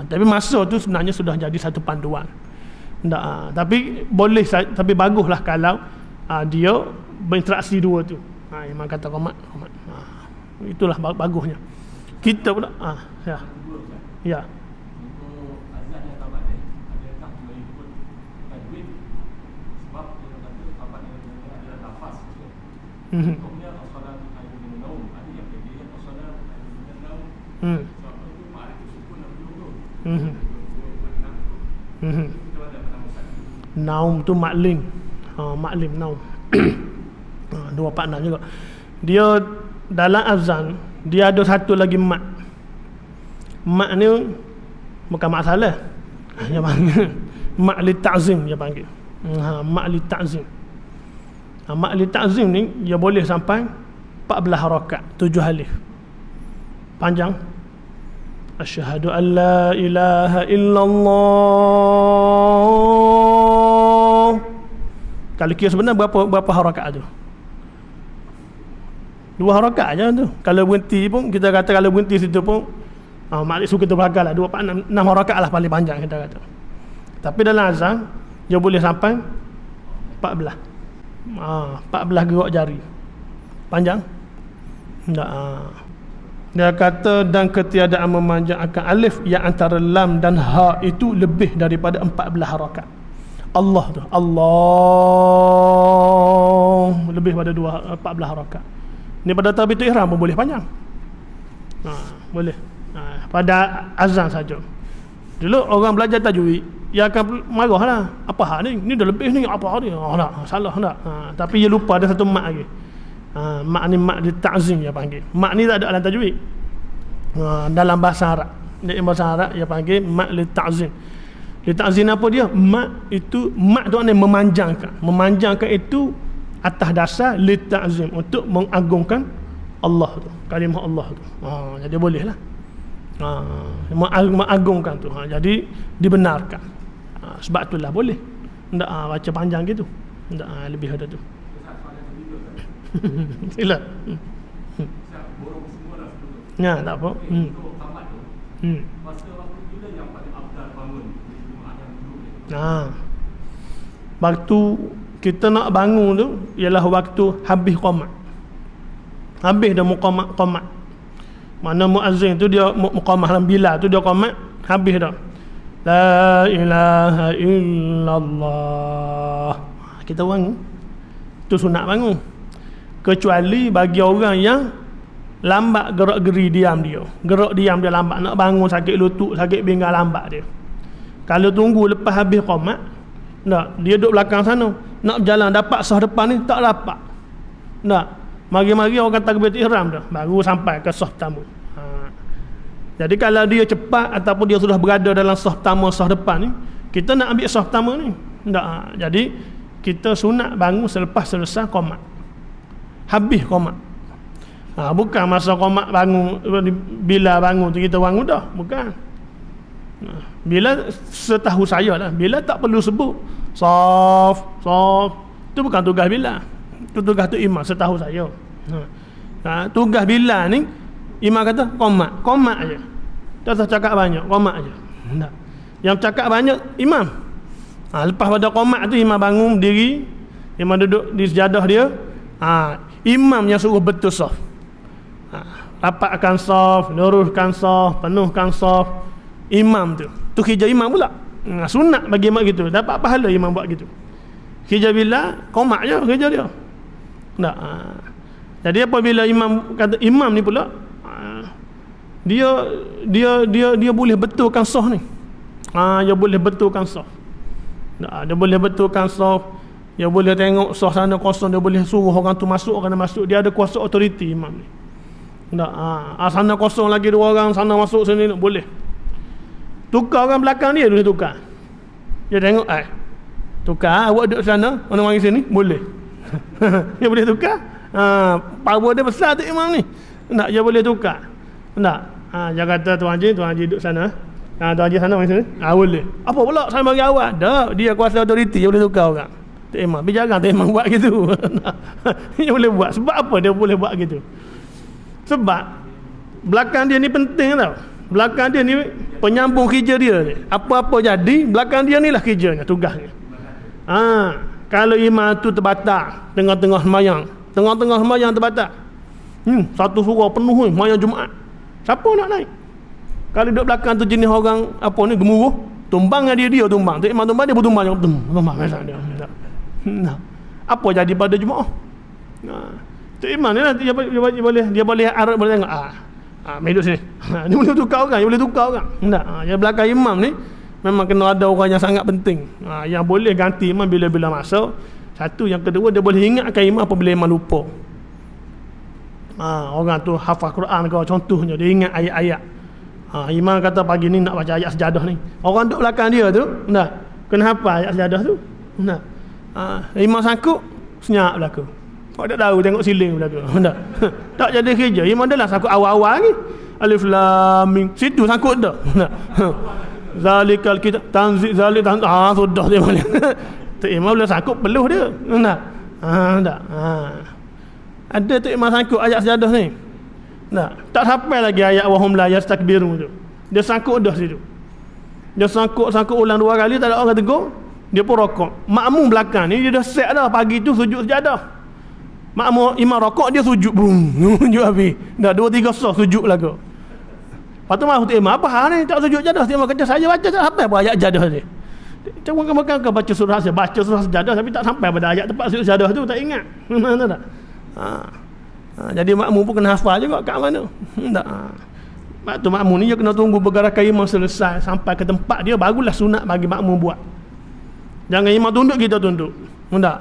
Tapi masa tu sebenarnya sudah jadi satu panduan. Tapi boleh, tapi baguslah kalau dia berinteraksi dua tu. Imam kata qomat. Itulah bagusnya. Kita pula ya. Naum tu maklim. Maklim naum. 246 juga. Dia dalam azan dia ada satu lagi mat. mak ni bukan mak salah. Dia panggil mak li ta'zim dia panggil. Mak li ta'zim. Mak li ta'zim ni dia boleh sampai 14 rakaat, 7 alif. Panjang. Asyhadu an la ilaha illallah. Kalau kira sebenar berapa rakaat tu? 2 rakaat aja tu. Kalau berhenti pun, kita kata kalau berhenti situ pun maknanya suka terbelakang lah, 2, 4, 6 rakaat lah paling panjang kita kata. Tapi dalam azan dia boleh sampai 14 gerak jari. Panjang? Tak. Dia kata dan ketiadaan memanjang akan alif yang antara lam dan ha itu lebih daripada 14 rakaat. Allah tu, Allah lebih pada 14 rakaat. Ni pada takbiratul ihram pun boleh panjang. Boleh. Pada azan saja. Dulu orang belajar tajwid, dia akan marah lah. Apa hal ni? Ni dah lebih ni, apa hal ni? Tak, salah tak. Tapi dia lupa ada satu mak lagi. Mak ni mak di ta'zim dia panggil. Mak ni tak ada dalam tajwid. Dalam bahasa Arab. Dalam bahasa Arab dia panggil mak li ta'zim. Li ta'zim apa dia? Mak itu, mak tu maknanya memanjangkan. Memanjangkan itu atas dasar li ta'zim, untuk mengagungkan Allah tu, kalimah Allah tu. Jadi boleh lah. Mengagungkan tu. Jadi dibenarkan. Sebab itulah boleh. Tak baca panjang gitu. Tak lebih ada tu. Sila. Ya, tak apa. Waktu kita nak bangun tu ialah waktu habis qamat. Habis dah qamat. Mana muazzin tu dia muqamah dalam Bilal tu dia qamat habis dah. La ilaha illallah. Kita bangun. Tu sunat bangun. Kecuali bagi orang yang lambat gerak geri diam dia. Gerak diam dia lambat, nak bangun sakit lutut, sakit pinggang lambat dia. Kalau tunggu lepas habis qamat, dia duduk belakang sana, nak berjalan dapat sah depan ni tak dapat. Mari-mari orang kata takbiratul ihram dah baru sampai ke sah pertama. Jadi kalau dia cepat ataupun dia sudah berada dalam sah pertama, sah depan ni, kita nak ambil sah pertama ni. Jadi kita sunat bangun selepas selesai qamat. Habis qamat. Bukan masa qamat bangun, bila bangun tu kita bangun dah, bukan. Bila setahu saya lah, bila tak perlu sebut saf, tu bukan tugas bila. Itu tugas tu imam, setahu saya. Tugas bila ni imam kata qamat aja. Tak usah cakap banyak, qamat aja. Yang cakap banyak imam. Lepas pada qamat tu imam bangun berdiri, imam duduk di sejadah dia. Imam yang suruh betul saf. Rapatkan saf, luruskan saf, penuhkan saf. Imam tu kerja imam pula. Sunat bagi mak gitu, dapat pahala imam buat gitu. Kerja bila qamat je kerja dia. Jadi apabila imam kata imam ni pula, dia boleh betulkan saf ni. Dia boleh betulkan saf. Dia boleh betulkan saf. Dia boleh tengok saf sana kosong, dia boleh suruh orang tu masuk, orang masuk. Dia ada kuasa autoriti imam ni. Sana kosong lagi 2 orang, sana masuk sini boleh. Tukar orang belakang dia boleh tukar. Dia tengok tukar awak duduk sana, orang mari sini boleh. Dia boleh tukar. Power dia besar tu imam ni. Dia boleh tukar. Dia kata Tuan Haji duduk sana. Tuan Haji sana mari sini. Boleh. Apa pula saya bagi awak? Dah, dia kuasa autoriti, dia boleh tukar orang. Tu imam. Tapi jangan tu imam buat gitu. Dia boleh buat. Sebab apa dia boleh buat gitu? Sebab belakang dia ni penting tau. Belakang dia ni penyambung kerja dia ni. Apa-apa jadi, belakang dia ni lah kerjanya, tugasnya. Kalau imam tu terbatak tengah-tengah sembahyang, terbatak. Satu surau penuh ni, sembahyang Jumaat. Siapa nak naik? Kalau duduk belakang tu jenis orang apa ni gemuruh, tumbang dengan dia tumbang. Tu imam tumbang, dia bertumbang je. Tumbang macam dia. Apa jadi pada Jumaat? Tu imam ni lah, dia boleh Arab boleh tengok. Mari duduk sini. Ni boleh tukar orang, dia boleh tukar orang. Yang belakang imam ni memang kena ada orang yang sangat penting. Yang boleh ganti imam bila-bila masa. Satu, yang kedua dia boleh ingatkan imam apabila imam lupa. Orang tu hafal Quran ke contohnya, dia ingat ayat-ayat. Imam kata pagi ni nak baca ayat sejadah ni. Orang duduk belakang dia tu, kena hafal ayat sejadah tu. Imam sangkut, senyap belaka. Kau tak tahu tengok siling belaka. Tak jadi kerja. Imam dah lah sangkut awal-awal lagi. Alif lam mim. Situ sangkut dah. Zalikal kitab tanzil zalik sudah dia balik. Tok Imam boleh sangkut peluh dia. Tak. Ada Tok Imam sangkut ayat sejadah ni. Tak sampai lagi ayat wahum la yastakbirun tu. Dia sangkut dah situ. Dia sangkut ulang 2 kali, tak ada orang tegur. Dia pun rokok. Makmum belakang ni dia dah set dah pagi tu sujud sejadah. Makmum imam rokok dia sujud sujud habis. Dah 2-3 sah sujud lagu. Lepas tu mahu Imam apa hal ni tak sujud sejadah. Imam kata saya baca tak sampai pada ayat sejadah ni. Cuma kamu baca surah saja, baca surah sejadah tapi tak sampai pada ayat tempat sujud sejadah tu, tak ingat. Tak. Jadi makmum pun kena hafal juga kat mana. Tak. Sebab tu makmum ni dia kena tunggu pergerakan imam selesai sampai ke tempat dia, barulah sunat bagi makmum buat. Jangan imam tunduk kita tunduk. Tak.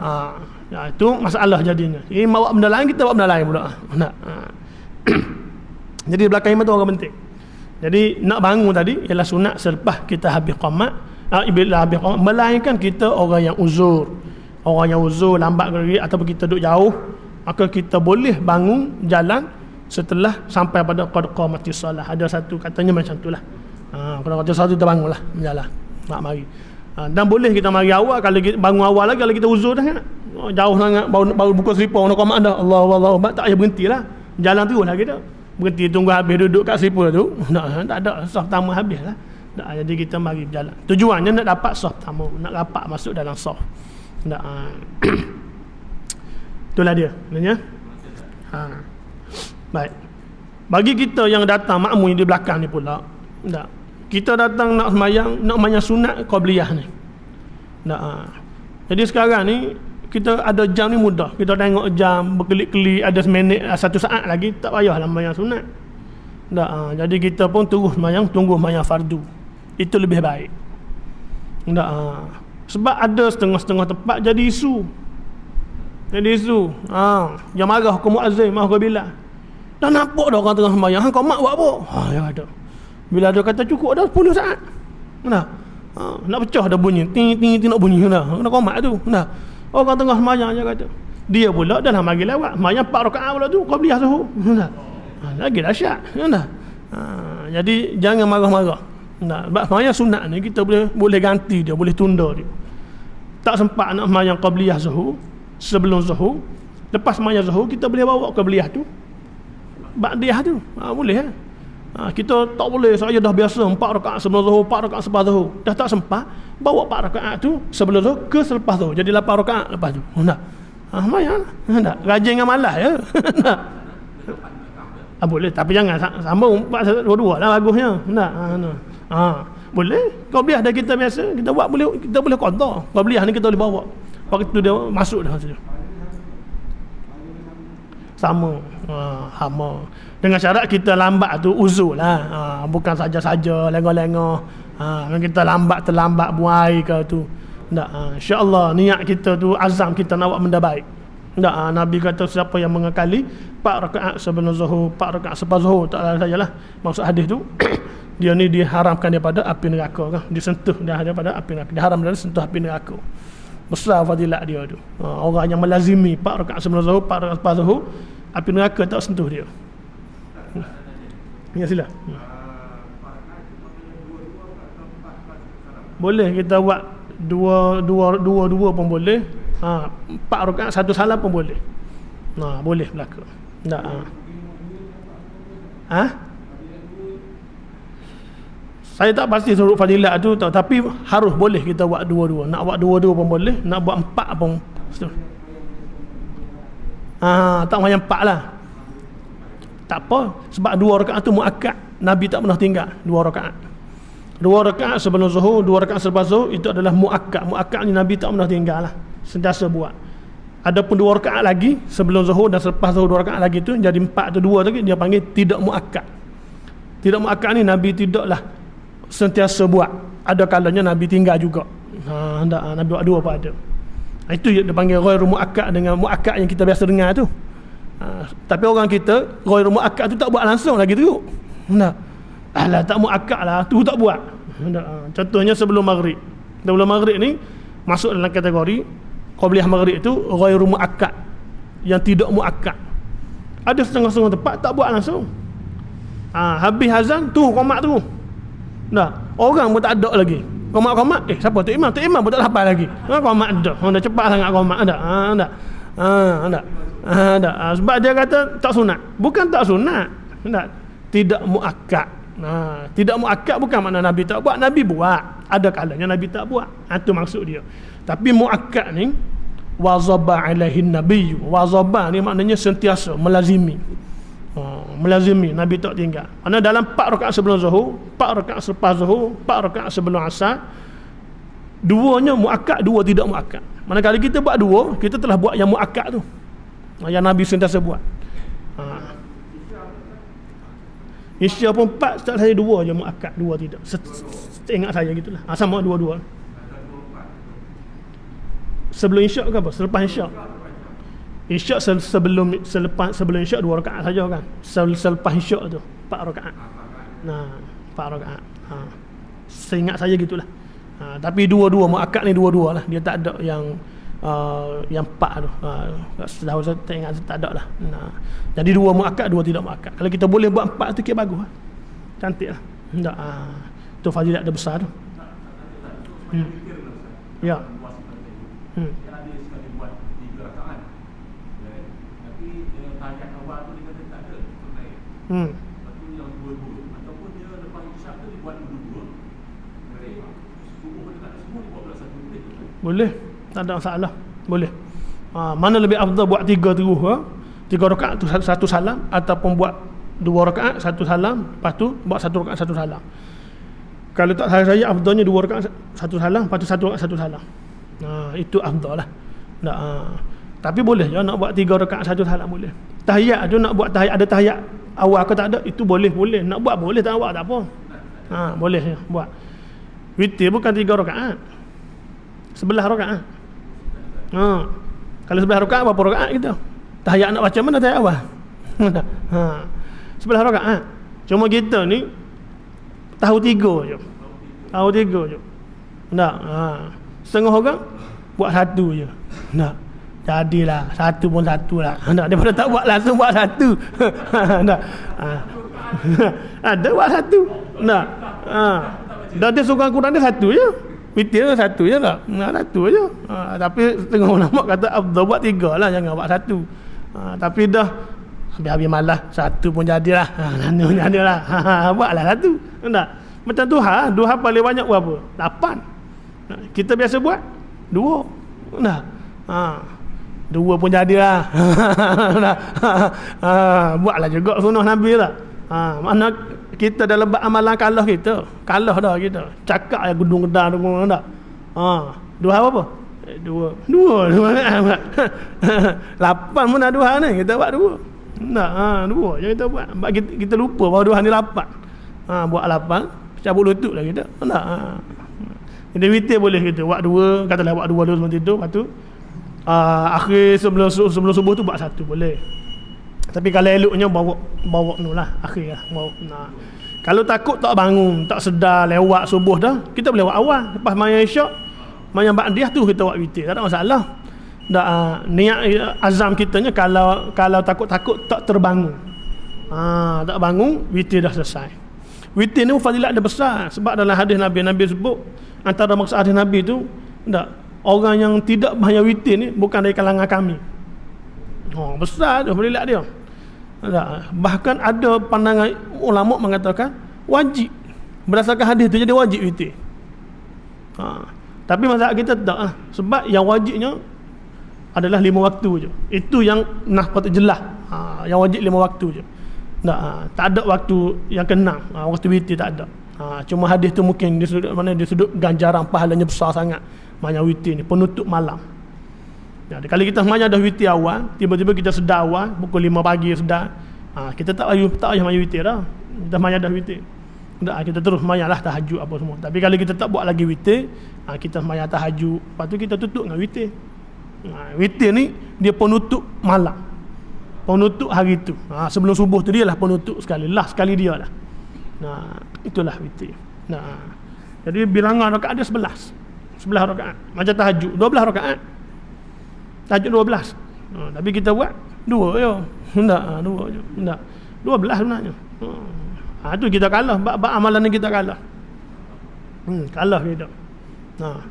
Itu masalah jadinya. Imam buat benda lain, kita buat benda lain pula. Tak. Jadi belakang imam tu orang penting. Jadi nak bangun tadi ialah sunat selepas kita habis qamat. Bila habis qamat, melainkan kita orang yang uzur. Orang yang uzur lambat gerak ataupun kita duduk jauh, maka kita boleh bangun jalan setelah sampai pada qad qamatis solah. Ada satu katanya macam itulah. Qad qamatis solah tu kita bangunlah berjalan. Mak mari. Dan boleh kita mari awal kalau kita bangun awal lagi kalau kita uzur dah kan. Jauh sangat baru buka selipar nak qamat dah. Allahu akbar, tak payah berhentilah. Jalan teruslah kita. Berhenti tunggu habis duduk kat selipar tu. Tak ada saf pertama habislah. Jadi kita mari berjalan. Tujuannya nak dapat saf pertama, nak rapat masuk dalam saf. Itulah dia sebenarnya. Baik. Bagi kita yang datang makmum di belakang ni pula, kita datang nak sembahyang sunat qabliyah ni. Jadi sekarang ni kita ada jam ni mudah. Kita tengok jam berkelip-kelip, ada seminit, 1 saat lagi, tak payahlah sembahyang sunat. Jadi kita pun terus sembahyang, tunggu sembahyang fardu. Itu lebih baik. Sebab ada setengah-setengah tempat jadi isu. Yang marah hukum muazzin, marah ke Bilal. Dah nampak dah orang tengah sembahyang, kau mak buat apa? Ya ada. Bila dia kata cukup dah 10 saat. Nak pecah dah bunyi, ting nak bunyi dah. Nak komat tu. Orang tengah sembahyang je kata. Dia pula dah mari lewat. Sembahyang 4 rakaat pula tu, qabliyah zuhur. Lagi dahsyat. Jadi jangan marah-marah. Sebab sembahyang sunat ni kita boleh ganti dia, boleh tunda dia. Tak sempat nak sembahyang qabliyah zuhur sebelum zuhur, lepas sembahyang zuhur kita boleh bawa qabliyah tu, ba'diyah tu. Boleh kan? Kita tak boleh, saya dah biasa 4 rakaat sebelum zuhur, 4 rakaat selepas zuhur. Dah tak sempat, bawa 4 rakaat tu sebelum zuhur ke selepas zuhur. Jadi 8 rakaat lepas tu. Sembahyang. Rajin dengan malas ya. Boleh, tapi jangan sambung 4 dua-dua lah bagusnya. Boleh. Qabliyah dah kita biasa, kita buat kita boleh qada. Qabliyah ni kita boleh bawa. Waktu dia masuk dah saja. Sama. Sama. Dengan syarat kita lambat tu uzur lah. Bukan saja-saja lengah-lengah. Kita terlambat buang air ke tu. InsyaAllah niat kita tu, azam kita nak buat benda baik. Nabi kata siapa yang mengakali 4 rakaat sebelum zuhur, 4 rakaat selepas zuhur, tak ada sajalah. Maksud hadis tu dia ni diharamkan daripada api neraka kan. Disentuh dia daripada api neraka. Diharam dari sentuh api neraka. Besar fadilat dia tu. Orang yang melazimi 4 rakaat sebelum zuhur, 4 rakaat selepas zuhur, api neraka tak sentuh dia. Ya sila. Boleh kita buat dua pun boleh. 4 rakaat 1 salam pun boleh. Boleh berlaku. Saya tak pasti suruh fadilat tu, tapi harus boleh kita buat dua-dua. Nak buat dua-dua pun boleh, nak buat 4 pun. Tak macam 4 lah. Tak apa, sebab 2 rakaat tu muakkad. Nabi tak pernah tinggal 2 rakaat. 2 rakaat sebelum zuhur, 2 rakaat selepas zuhur, itu adalah muakkad. Muakkad ni Nabi tak pernah tinggal lah. Sentiasa buat. Adapun 2 rakaat lagi sebelum zuhur dan selepas zuhur 2 rakaat lagi tu, jadi 4 atau 2 lagi, dia panggil tidak muakkad. Tidak muakkad ni Nabi tidaklah sentiasa buat. Ada kalanya Nabi tinggal juga. Nabi buat 2 pun ada. Itu dia panggil ghairu muakkad dengan muakkad yang kita biasa dengar tu. Tapi orang kita ghairu muakkad tu tak buat langsung lagi tu. alah tak muakkad lah, tu tak buat. Contohnya sebelum maghrib. Sebelum maghrib ni masuk dalam kategori qabliyah maghrib tu ghairu muakkad, yang tidak muakkad. Ada setengah-setengah tempat tak buat langsung. Habis azan tu qomat tu. Dah, orang pun tak ada lagi. Qomat-qomat, siapa tu imam? Tu imam pun tak hafal lagi. Qomat dah. Dah cepat sangat qomat dah. Dah. Sebab dia kata tak sunat. Bukan tak sunat. Tak. Tidak muakkad. Tidak muakkad bukan makna Nabi tak buat. Nabi buat. Ada kalanya Nabi tak buat. Itu maksud dia. Tapi muakkad ni wazaba alaihin nabiyyu. Wazaba ni maknanya sentiasa, melazimi. Melazimi, Nabi tak tinggal. Kerana dalam 4 rakaat sebelum zuhur, 4 rakaat selepas zuhur, 4 rakaat sebelum asar, duanya muakkad, dua tidak muakkad. Manakala kita buat dua, kita telah buat yang muakkad tu, yang Nabi sentiasa buat. Isya pun 4, tak saya dua je muakkad, dua tidak. Ingat saya gitulah. Sama dua-dua. Sebelum isya ke apa? Selepas isya. Isya sebelum isya 2 rakaat saja kan. Selepas isya tu 4 rakaat. 4 rakaat. Seingat saya gitulah. Tapi dua-dua muakkad ni dua-dua lah. Dia tak ada yang 4 tu. Setahu saya tak ingat, tak ada lah. Jadi 2 muakkad, 2 tidak muakkad. Kalau kita boleh buat 4 tu kira bagus lah. Cantik lah. Tak. Tu fadilat dia besar tu. Ya. Lepas tu yang dua-dua ataupun dia lepas isyak tu dibuat dua-dua. Subuh pun tak ada, semua dibuat belah satu boleh. Boleh, tak ada masalah. Boleh. Mana lebih afdal buat 3 terus 3 rakaat tu satu salam, ataupun buat 2 rakaat satu salam, lepas tu buat 1 rakaat satu salam. Kalau tak saya afdalnya 2 rakaat satu salam, lepas tu 1 rakaat satu salam. Itu afdal lah. Tapi boleh je nak buat 3 rakaat satu salam boleh. Tahiyat tu nak buat tahiyat, ada tahiyat awal ke tak ada, itu boleh. Nak buat boleh, tak buat tak apa. Boleh je buat. Witir bukan 3 rakaat. 11 rakaat. Kalau 11 rakaat berapa rakaat kita? Tahiyat nak baca mana tahiyat awal? 11 rakaat. Cuma kita ni tahu 3 je. Tahu 3 je. Tak. Setengah orang buat 1 je. Tak. Jadilah satu pun satu lah. Daripada tak buat langsung buat 1. Tak. Ada buat 1. Tak. Dah dia kurang dia 1 je. Witir 1 je tak. 1 je. Tapi setengah ulama kata afdal buat 3 lah, jangan buat 1. Tapi dah habis-habis malas 1 pun jadilah. Nanu jadilah. Buatlah 1. Tak. Macam duha paling banyak berapa? 8. Kita biasa buat 2. Tak. 2 pun jadilah. Buatlah juga sunnah Nabi lah. Mana kita dalam amalan kalah kita. Kalah dah kita. Cakap yang gedung gedang tu pun tak. 2 apa? 2. 8 pun dah 2 ni. Kita buat 2. Tak. 2 je kita buat. Sebab kita lupa bahawa 2 ni 8. Buat 8. Cabut lutut lah kita. Tak. Jadi witir boleh kita buat 2. Katalah buat 2 dulu sebelum tidur. Lepas tu akhir sebelum subuh tu buat 1 boleh. Tapi kalau eloknya bawa tu lah akhir lah. Kalau takut tak bangun, tak sedar lewat subuh dah, kita boleh buat awal. Lepas maya isyak, maya ba'diyah tu kita buat witir. Tak ada masalah. Niat azam kitanya kalau takut-takut tak terbangun. Tak bangun, witir dah selesai. Witir ni fadilat dia besar. Sebab dalam hadis Nabi sebut, antara maksud hadis Nabi tu, orang yang tidak bahaya witir ni bukan dari kalangan kami. Besar tu fadilat dia. Bahkan ada pandangan ulama mengatakan wajib. Berdasarkan hadis tu jadi wajib witir. Tapi mazhab kita tak lah. Sebab yang wajibnya adalah 5 waktu je. Itu yang patut jelas. Yang wajib 5 waktu je. Tak ada waktu yang keenam. Waktu witir tak ada. Cuma hadis tu mungkin di sudut ganjaran pahalanya besar sangat. Maya witir ni penutup malam. Kalau kita maya dah witir awal, tiba-tiba kita sedar awal pukul 5 pagi sedar, kita tak payah maya witir dah. Kita maya dah witir. Kita terus mayalah tahajud apa semua. Tapi kalau kita tak buat lagi witir, kita maya tahajud, lepas tu kita tutup dengan witir. Witir ni dia penutup malam. Penutup hari tu. Sebelum subuh tu dia lah penutup sekali. Last sekali dia lah. Nah, itulah witir. Nah, jadi bilangan rakaat dia 11 rakaat. Macam tahajud 12 rakaat. Tahajud 12. Tapi kita buat 2 je. Enggak, 2 je. Enggak. 12 sebenarnya. Tu kita kalah. Bab amalan ni kita kalah. Kalah kita.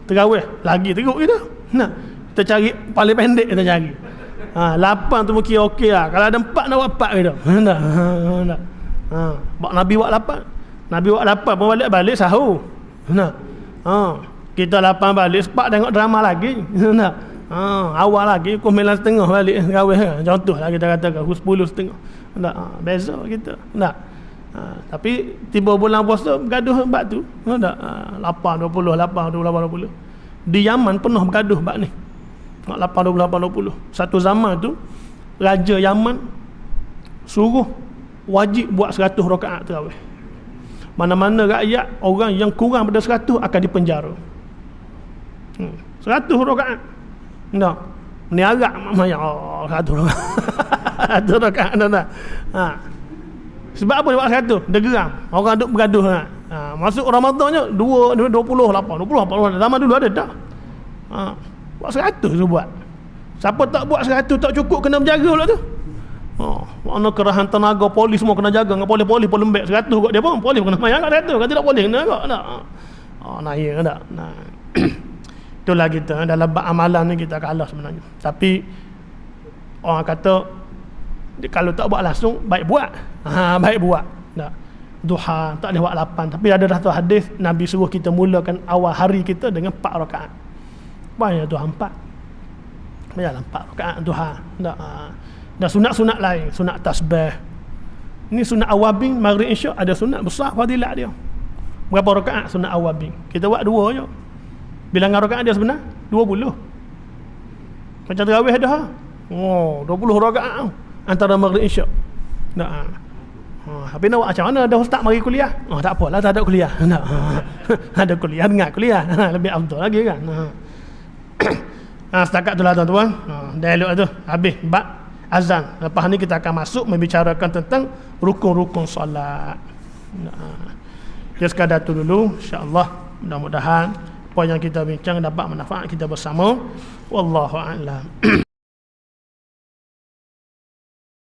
Terawih lagi teruk kita. Nah, kita cari paling pendek kita cari. 8 tu mungkin okey lah. Kalau ada 4 nak buat 4 kita. Enggak. Nabi buat 8. Nabi buat 8 pun balik sahur. Nah. Kita 8 balik sepak tengok drama lagi. Nah. Awal lagi pukul 9.30 balik terawih. Contohlah kita katakan pukul 10.30. Nah, beza kita. Nah. Tapi tiba bulan puasa bergaduh bab tu. Tak 8.20 8.20. Di Yaman penuh bergaduh bab ni. 8.20. Satu zaman tu raja Yaman suruh wajib buat 100 rakaat tarawih. Mana-mana rakyat orang yang kurang pada 100 akan dipenjara. 100 rakaat. Nah, ni agak maknanya 100 rakaat. 100 rakaat dah. Sebab apa dia buat 100? Dia geram. Orang duk bergaduh masuk Ramadannya 28 zaman dulu ada tak? Buat 100 tu buat. Siapa tak buat 100 tak cukup kena berjaga pula tu. Mana kerahan tenaga polis semua kena jaga dengan polis lembek 100 kat dia pun polis kena mayang kat 100 kan tidak polis kena agak tak. Naik tak. Nah. Itulah kita dalam bab amalan ni kita kalah sebenarnya. Tapi orang kata kalau tak buat langsung baik buat. Baik buat. Tak. Duha tak boleh buat 8 tapi ada satu hadis Nabi suruh kita mulakan awal hari kita dengan 4 rakaat. Banyak duha 4. Banyak 4 rakaat duha. Tak. Dan sunat-sunat lain, sunat tasbih. Ini sunat awabin maghrib isyak ada sunat besar fadilat dia. Berapa rakaat sunat awabin? Kita buat 2 je. Bilangan rakaat dia sebenar 20. Macam tarawih dah. 20 rakaat antara maghrib isyak. Tak. Tapi nak buat macam mana? Ada ustaz mari kuliah? Tak apalah, tak ada kuliah. Tak. Ada kuliah, dengar kuliah. Lebih afdal lagi kan. Setakat itulah tuan-tuan. Dialog tu habis bab azan. Lepas ni kita akan masuk membicarakan tentang rukun-rukun solat. Kita sekadar tu dulu, insya-Allah. Mudah-mudahan apa yang kita bincang dapat manfaat kita bersama. Wallahu a'lam.